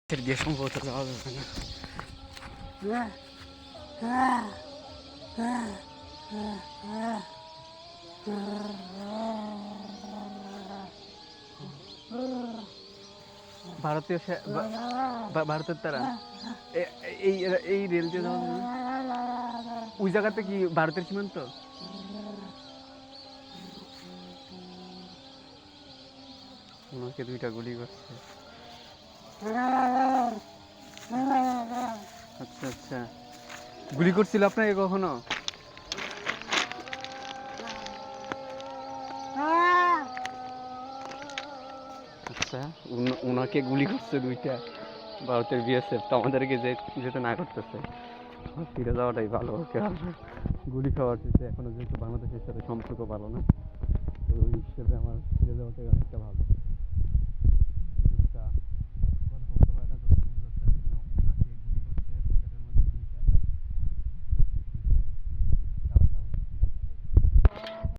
দিয়ে সম্ভবত যাওয়া যাবে না। ভারতীয় ভারতের তারা এই এই রেল দিয়ে যাওয়া যাবে না? ওই জায়গাতে কি ভারতের সীমান্ত? ওনাকে 2টা গুলি করছে। আচ্ছা আচ্ছা, গুলি করছিল আপনাকে কখনো? আচ্ছা, ওনাকে গুলি করছে 2টা ভারতের বিএসএফ, তো আমাদেরকে যেতে না করতেছে। ফিরে যাওয়াটাই ভালো। গুলি খাওয়ার চেয়ে এখনো যেহেতু বাংলাদেশের সাথে সম্পর্ক ভালো না, তো ওই হিসেবে আমার ফিরে যাওয়াটাই অনেকটা ভালো।